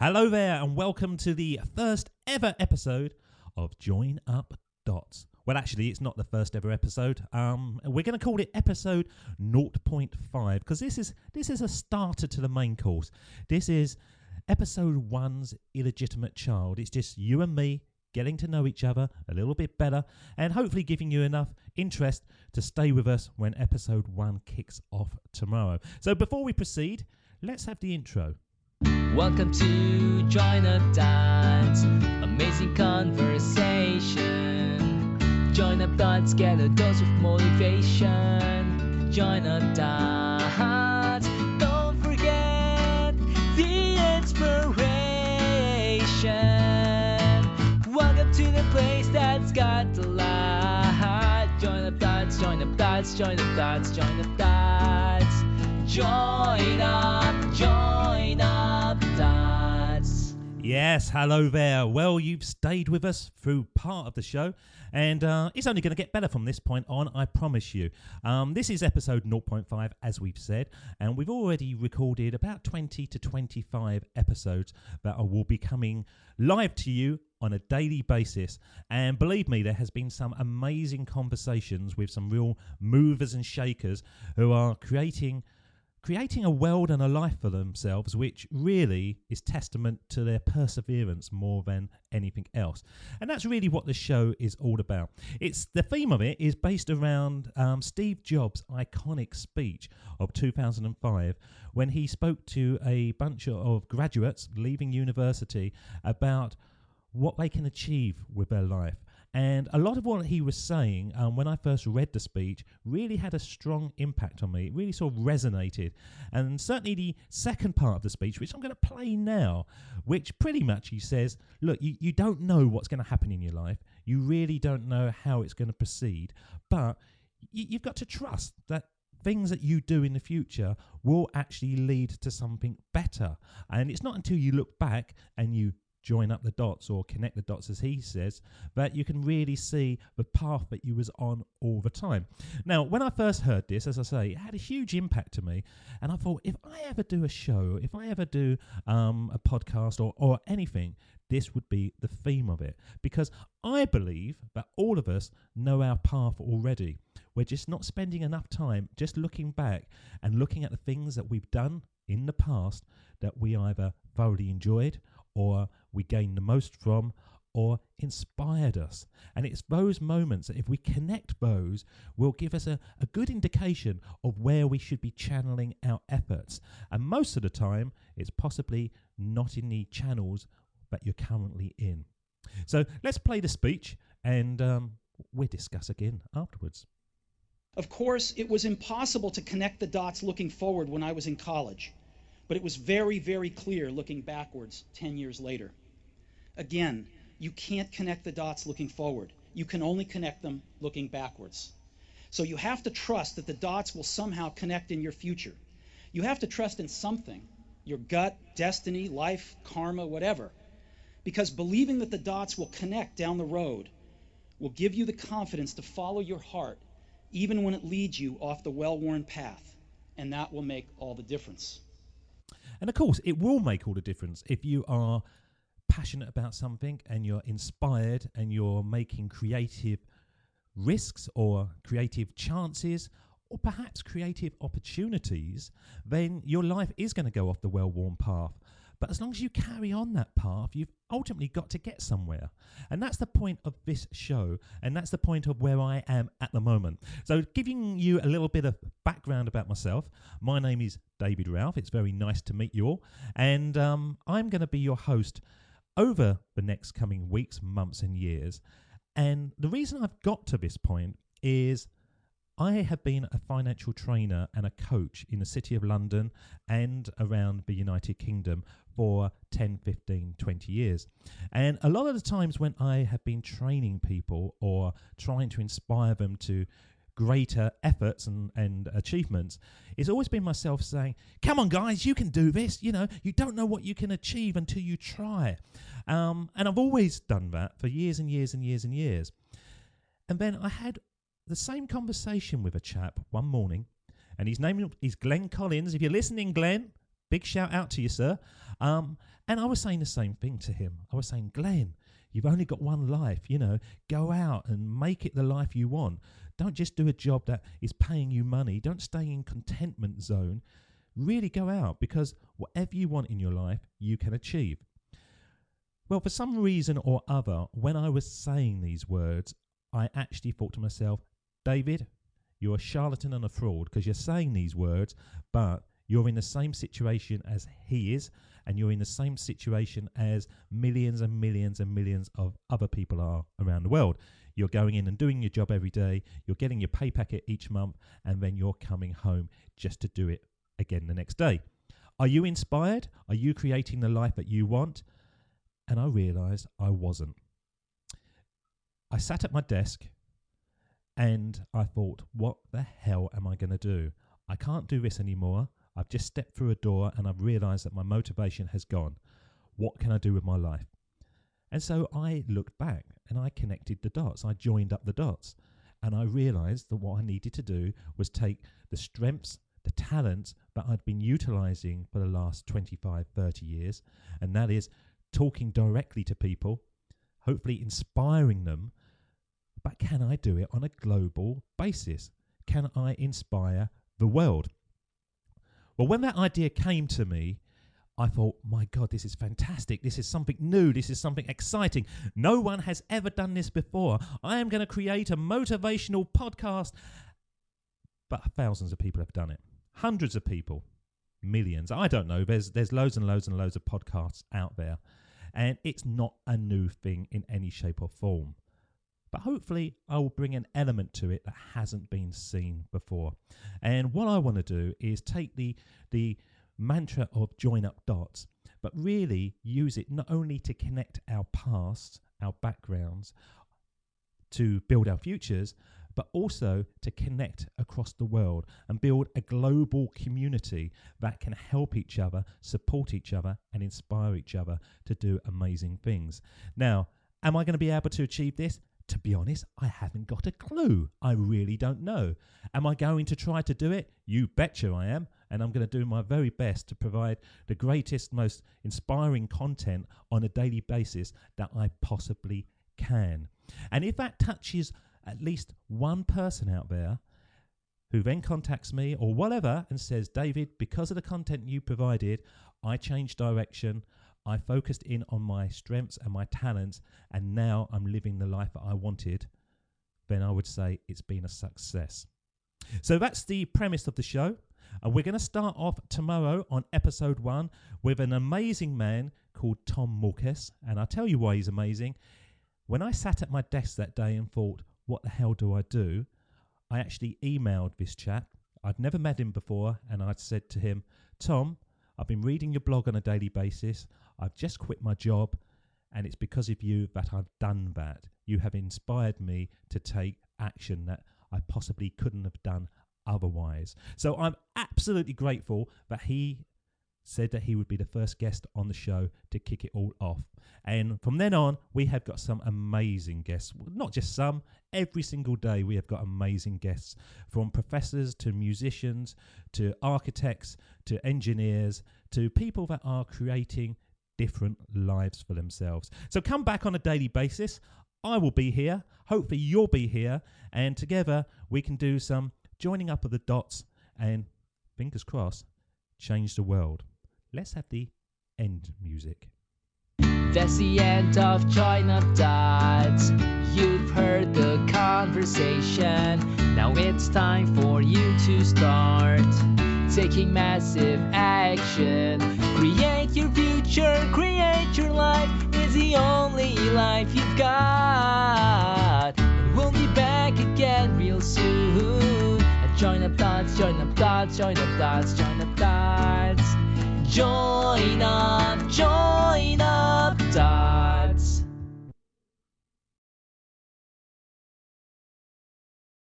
Hello there, and welcome to the first ever episode of Join Up Dots. Well, actually, it's not the first ever episode. We're going to call it episode 0.5 because this is a starter to the main course. This is episode 1's illegitimate child. It's just you and me getting to know each other a little bit better and hopefully giving you enough interest to stay with us when episode 1 kicks off tomorrow. So before we proceed, let's have the intro. Welcome to Join Up Dots, amazing conversation. Join Up Dots, get a dose of motivation. Join Up Dots, don't forget the inspiration. Welcome to the place that's got the light. Join Up Dots, Join Up Dots, Join Up Dots, Join Up Dots. Join up Dots. Yes, hello there. Well, you've stayed with us through part of the show, and it's only going to get better from this point on, I promise you. This is episode 0.5, as we've said, and we've already recorded about 20 to 25 episodes that will be coming live to you on a daily basis. And believe me, there has been some amazing conversations with some real movers and shakers who are creating a world and a life for themselves, which really is testament to their perseverance more than anything else. And that's really what the show is all about. The theme of it is based around Steve Jobs' iconic speech of 2005 when he spoke to a bunch of graduates leaving university about what they can achieve with their life. And a lot of what he was saying when I first read the speech really had a strong impact on me. It really sort of resonated. And certainly the second part of the speech, which I'm going to play now, which pretty much he says, look, you don't know what's going to happen in your life. You really don't know how it's going to proceed. But you've got to trust that things that you do in the future will actually lead to something better. And it's not until you look back and you join up the dots or connect the dots, as he says, that you can really see the path that you was on all the time. Now, when I first heard this, as I say, it had a huge impact to me, and I thought, if I ever do a show, if I ever do a podcast or anything, this would be the theme of it, because I believe that all of us know our path already. We're just not spending enough time just looking back and looking at the things that we've done in the past that we either thoroughly enjoyed, or we gained the most from, or inspired us. And it's those moments that if we connect those, will give us a good indication of where we should be channeling our efforts. And most of the time, it's possibly not in the channels that you're currently in. So let's play the speech, and we'll discuss again afterwards. Of course, it was impossible to connect the dots looking forward when I was in college. But it was very, very clear looking backwards 10 years later. Again, you can't connect the dots looking forward. You can only connect them looking backwards. So you have to trust that the dots will somehow connect in your future. You have to trust in something, your gut, destiny, life, karma, whatever. Because believing that the dots will connect down the road will give you the confidence to follow your heart, even when it leads you off the well-worn path. And that will make all the difference. And of course, it will make all the difference if you are passionate about something and you're inspired and you're making creative risks or creative chances or perhaps creative opportunities, then your life is going to go off the well-worn path. But as long as you carry on that path, you've ultimately got to get somewhere. And that's the point of this show. And that's the point of where I am at the moment. So giving you a little bit of background about myself, my name is David Ralph. It's very nice to meet you all. And I'm going to be your host over the next coming weeks, months and years. And the reason I've got to this point is I have been a financial trainer and a coach in the City of London and around the United Kingdom for 10, 15, 20 years. And a lot of the times when I have been training people or trying to inspire them to greater efforts and achievements, it's always been myself saying, come on guys, you can do this. You know, you don't know what you can achieve until you try. And I've always done that for years and years and years and years. And then I had the same conversation with a chap one morning, and his name is Glenn Collins. If you're listening, Glenn, big shout out to you, sir. And I was saying the same thing to him. I was saying, Glenn, you've only got one life, go out and make it the life you want. Don't just do a job that is paying you money. Don't stay in contentment zone. Really go out, because whatever you want in your life, you can achieve. Well, for some reason or other, when I was saying these words, I actually thought to myself, David, you're a charlatan and a fraud, because you're saying these words, but you're in the same situation as he is, and you're in the same situation as millions and millions and millions of other people are around the world. You're going in and doing your job every day, you're getting your pay packet each month, and then you're coming home just to do it again the next day. Are you inspired? Are you creating the life that you want? And I realised I wasn't. I sat at my desk and I thought, what the hell am I going to do? I can't do this anymore. I've just stepped through a door and I've realised that my motivation has gone. What can I do with my life? And so I looked back and I connected the dots. I joined up the dots and I realised that what I needed to do was take the strengths, the talents that I'd been utilising for the last 25, 30 years, and that is talking directly to people, hopefully inspiring them, but can I do it on a global basis? Can I inspire the world? Well, when that idea came to me, I thought, my God, this is fantastic. This is something new. This is something exciting. No one has ever done this before. I am going to create a motivational podcast. But thousands of people have done it. Hundreds of people. Millions. I don't know. There's loads and loads and loads of podcasts out there. And it's not a new thing in any shape or form. But hopefully I will bring an element to it that hasn't been seen before. And what I want to do is take the mantra of join up dots, but really use it not only to connect our past, our backgrounds, to build our futures, but also to connect across the world and build a global community that can help each other, support each other, and inspire each other to do amazing things. Now, am I going to be able to achieve this? To be honest, I haven't got a clue. I really don't know. Am I going to try to do it? You betcha I am. And I'm going to do my very best to provide the greatest, most inspiring content on a daily basis that I possibly can. And if that touches at least one person out there who then contacts me or whatever and says, David, because of the content you provided, I changed direction, I focused in on my strengths and my talents, and now I'm living the life that I wanted, then I would say it's been a success. So that's the premise of the show. And we're going to start off tomorrow on episode 1 with an amazing man called Tom Mulcahy. And I'll tell you why he's amazing. When I sat at my desk that day and thought, what the hell do I do? I actually emailed this chap. I'd never met him before, and I'd said to him, Tom, I've been reading your blog on a daily basis. I've just quit my job, and it's because of you that I've done that. You have inspired me to take action that I possibly couldn't have done otherwise. So I'm absolutely grateful that he said that he would be the first guest on the show to kick it all off. And from then on, we have got some amazing guests. Not just some, every single day we have got amazing guests, from professors to musicians to architects to engineers to people that are creating different lives for themselves. So come back on a daily basis. I will be here. Hopefully you'll be here. And together we can do some joining up of the dots and, fingers crossed, change the world. Let's have the end music. That's the end of Join Up Dots. You've heard the conversation. Now it's time for you to start taking massive action. Create your future, create your life. It's the only life you've got. And we'll be back again real soon. Join Up Dots, join up dots, join up dots, join up dots. Join up.